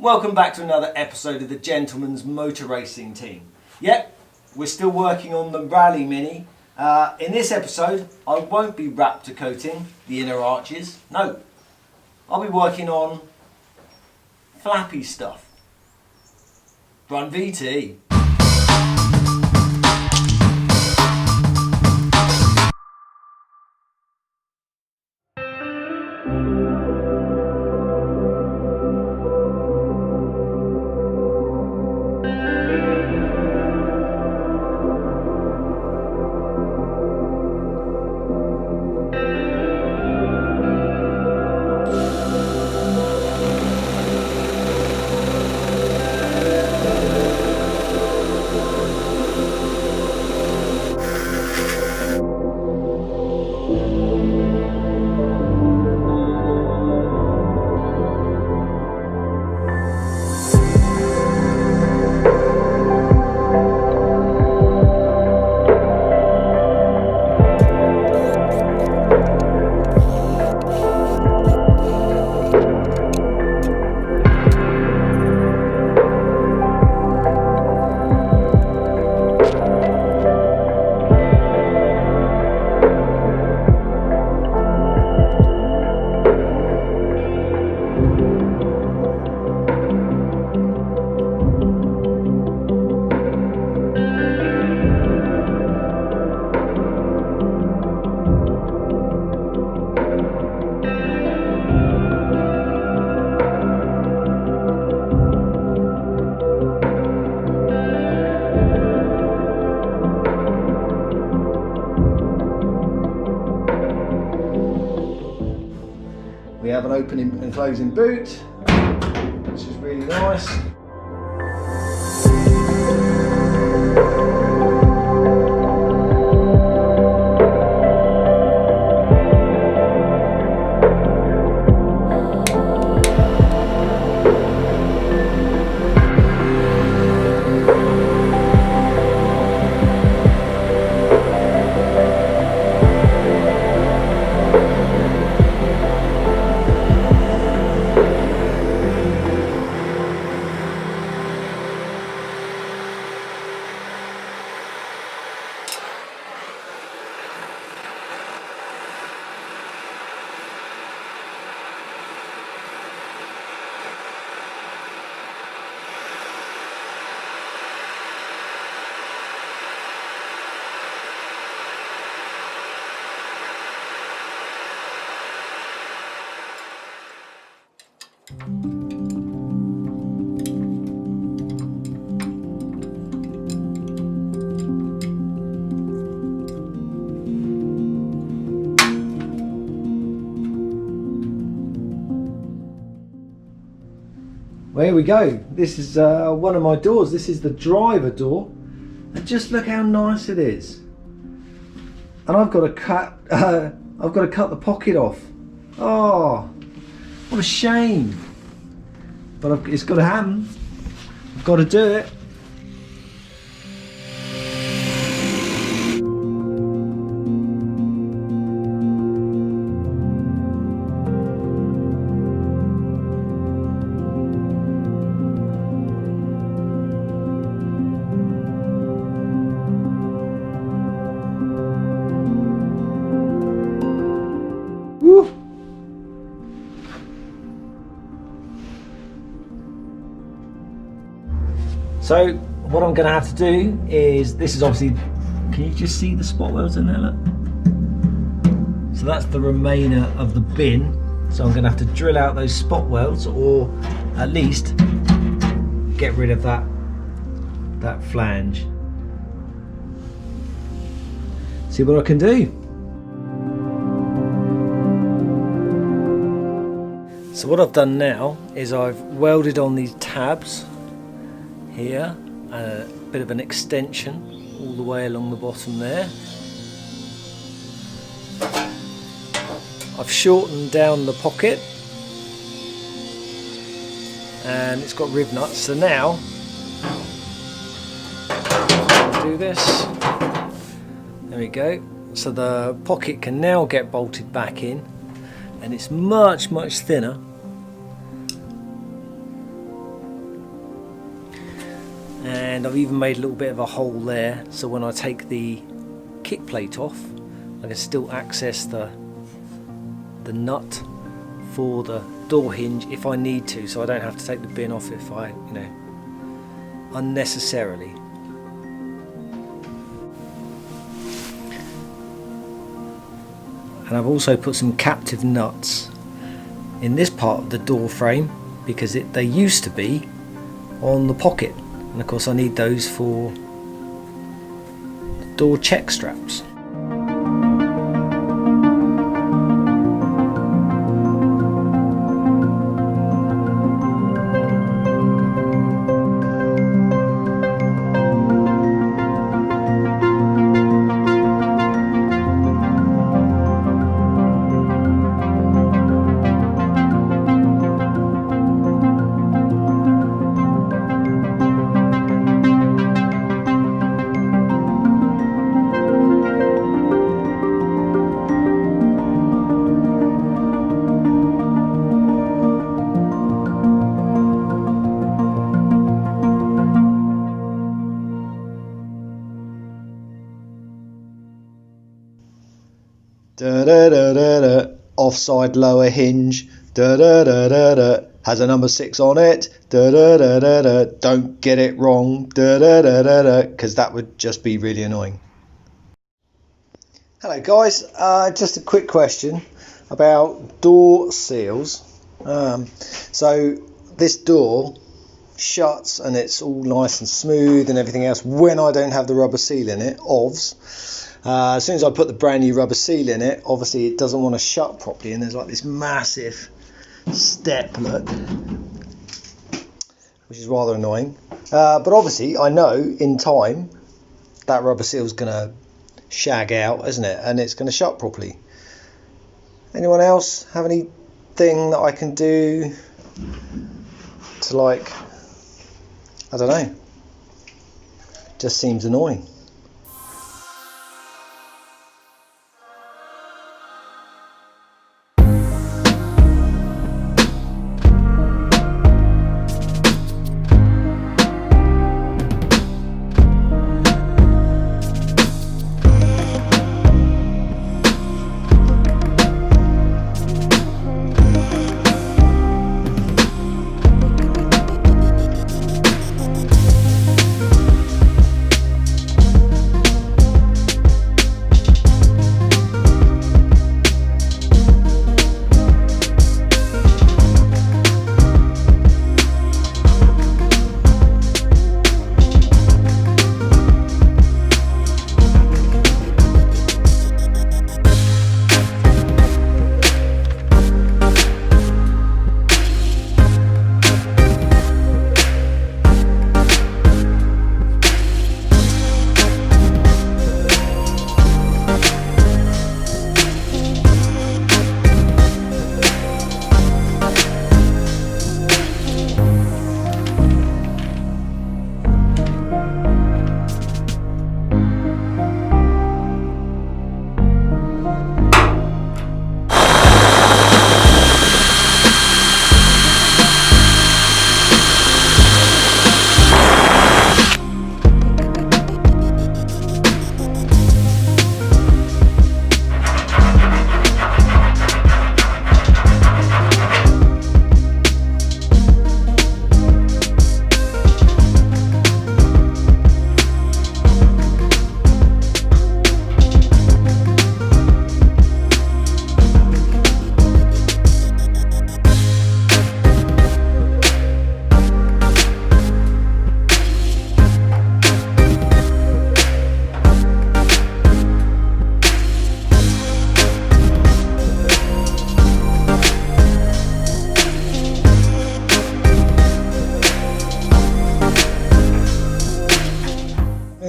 welcome back to another episode of the Gentleman's Motor Racing Team. Yep, we're still working on the Rally Mini. In this episode, I won't be Raptor coating the inner arches. No, I'll be working on flappy stuff. Run VT. We have an opening and closing boot, which is really nice. Well, here we go. This is one of my doors. This is the driver door, and just look how nice it is. And I've got to cut. I've got to cut the pocket off. Oh, what a shame! But it's got to happen. I've got to do it. Woo. So what I'm going to have to do is, this is obviously, can you just see the spot welds in there, look? So that's the remainder of the bin. So I'm going to have to drill out those spot welds, or at least get rid of that flange. See what I can do. So what I've done now is I've welded on these tabs here, a bit of an extension all the way along the bottom there. I've shortened down the pocket and it's got rib nuts, so now I'll do this. There we go. So the pocket can now get bolted back in, and it's much thinner and I've even made a little bit of a hole there, so when I take the kick plate off I can still access the nut for the door hinge if I need to, so I don't have to take the bin off if I, unnecessarily. And I've also put some captive nuts in this part of the door frame because they used to be on the pocket, and of course I need those for the door check straps. Da da da da da. Offside lower hinge. Da da da da da. Has a number 6 on it. Da da da da da. Don't get it wrong. Da da da da da. Because that would just be really annoying. Hello guys. Just a quick question about door seals. So this door shuts and it's all nice and smooth and everything else when I don't have the rubber seal in it. As soon as I put the brand new rubber seal in it, obviously it doesn't want to shut properly, and there's like this massive step, look, which is rather annoying. But obviously I know in time that rubber seal is going to shag out, isn't it, and it's going to shut properly. Anyone else have anything that I can do to, like, I don't know, just seems annoying.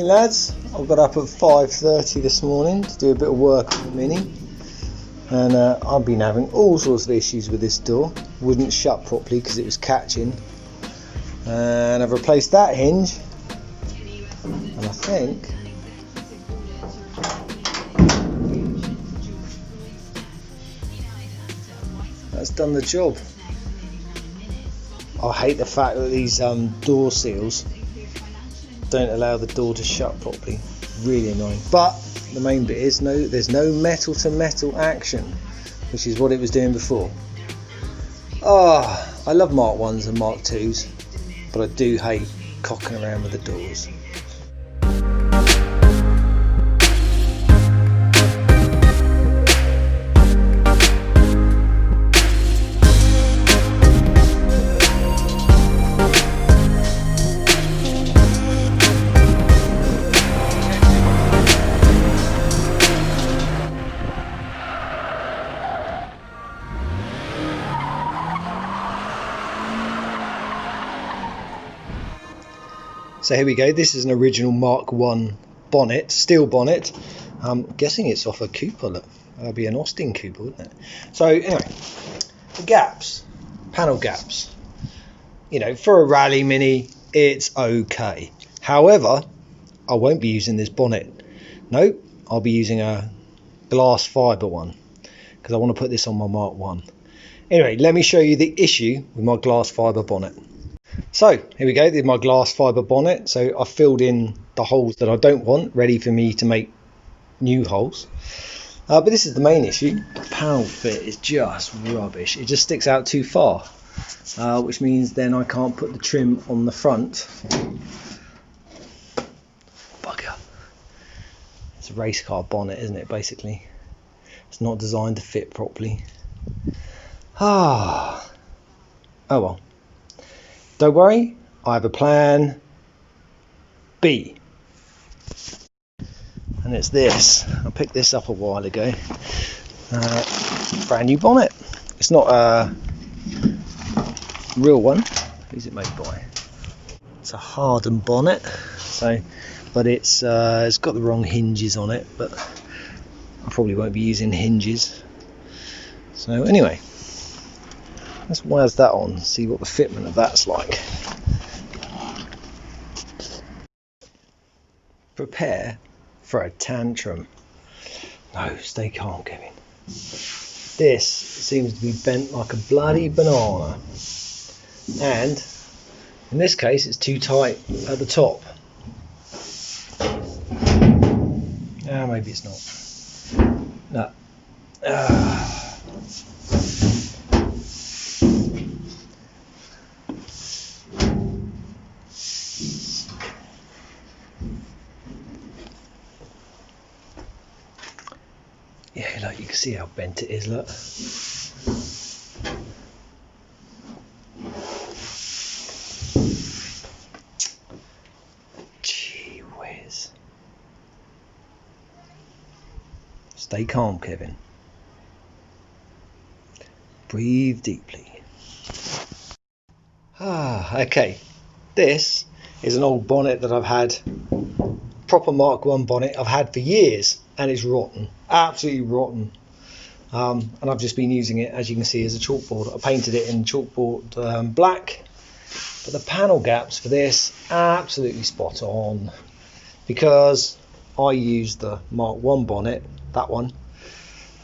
Lads, I got up at 5:30 this morning to do a bit of work on the Mini, and I've been having all sorts of issues with this door. Wouldn't shut properly because it was catching, and I've replaced that hinge, and I think that's done the job. I hate the fact that these door seals don't allow the door to shut properly. Really annoying. But the main bit is there's no metal to metal action, which is what it was doing before. I love Mark 1s and Mark 2s, but I do hate cocking around with the doors. So here we go, this is an original Mark 1 bonnet, steel bonnet. I'm guessing it's off a Cooper, look. That'll be an Austin Cooper, wouldn't it? So anyway, the gaps, panel gaps. You know, for a rally mini, it's okay. However, I won't be using this bonnet. No, I'll be using a glass fibre one, because I want to put this on my Mark 1. Anyway, let me show you the issue with my glass fibre bonnet. So here we go, this is my glass fibre bonnet. So I filled in the holes that I don't want, ready for me to make new holes. But this is the main issue. The panel fit is just rubbish. It just sticks out too far, which means then I can't put the trim on the front. Bugger. It's a race car bonnet, isn't it, basically? It's not designed to fit properly. Oh well. Don't worry, I have a plan B. And it's this. I picked this up a while ago. Brand new bonnet. It's not a real one. Who's it made by? It's a Harden bonnet. But it's got the wrong hinges on it. But I probably won't be using hinges. So anyway. Let's wires that on, see what the fitment of that's like. Prepare for a tantrum. No, stay calm, Kevin. This seems to be bent like a bloody banana. And in this case, it's too tight at the top. Maybe it's not. No. Yeah, look, you can see how bent it is, look. Gee whiz. Stay calm, Kevin. Breathe deeply. Okay. This is an old bonnet that I've had, proper Mark 1 bonnet I've had for years, and it's rotten, absolutely rotten. And I've just been using it, as you can see, as a chalkboard. I painted it in chalkboard black, but the panel gaps for this, absolutely spot on, because I used the Mark 1 bonnet, that one,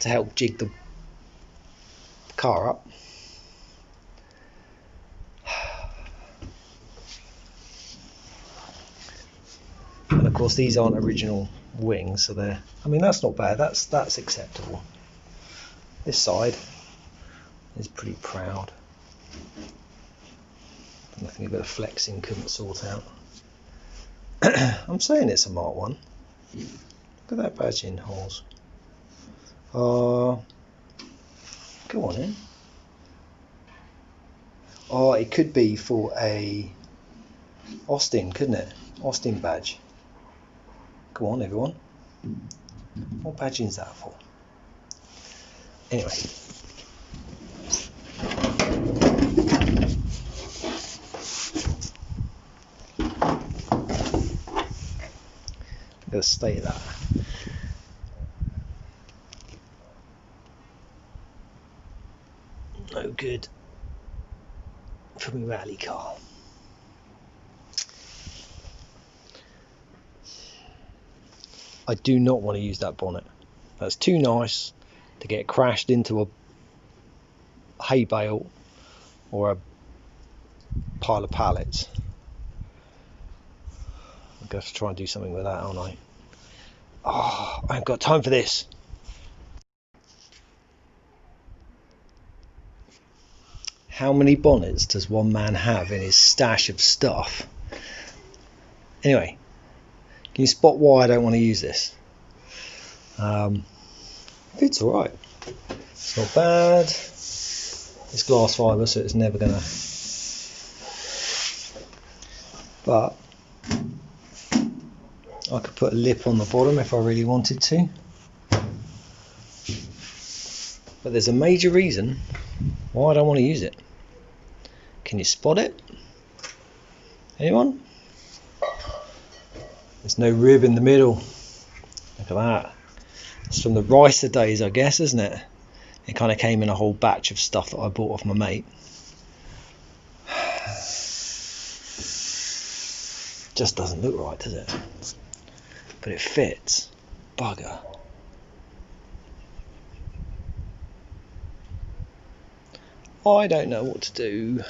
to help jig the car up. And of course these aren't original wings, so they're, I mean, that's not bad, that's acceptable. This side is pretty proud. Nothing a bit of flexing couldn't sort out. I'm saying it's a Mark 1. Look at that badge in holes. Go on in. Oh, it could be for a Austin, couldn't it? Austin badge. Go on, everyone. What badging is that for? Anyway. Let's stay that. No good for me rally car. I do not want to use that bonnet. That's too nice to get crashed into a hay bale or a pile of pallets. gonna have to try and do something with that, aren't I? Oh, I haven't got time for this. How many bonnets does one man have in his stash of stuff? Anyway, can you spot why I don't want to use this? It's alright. It's not bad. It's glass fibre, so it's never gonna. But I could put a lip on the bottom if I really wanted to. But there's a major reason why I don't want to use it. Can you spot it? Anyone? There's no rib in the middle. Look at that. It's from the Ricer days, I guess, isn't it? It kind of came in a whole batch of stuff that I bought off my mate. Just doesn't look right, does it? But it fits. Bugger. I don't know what to do.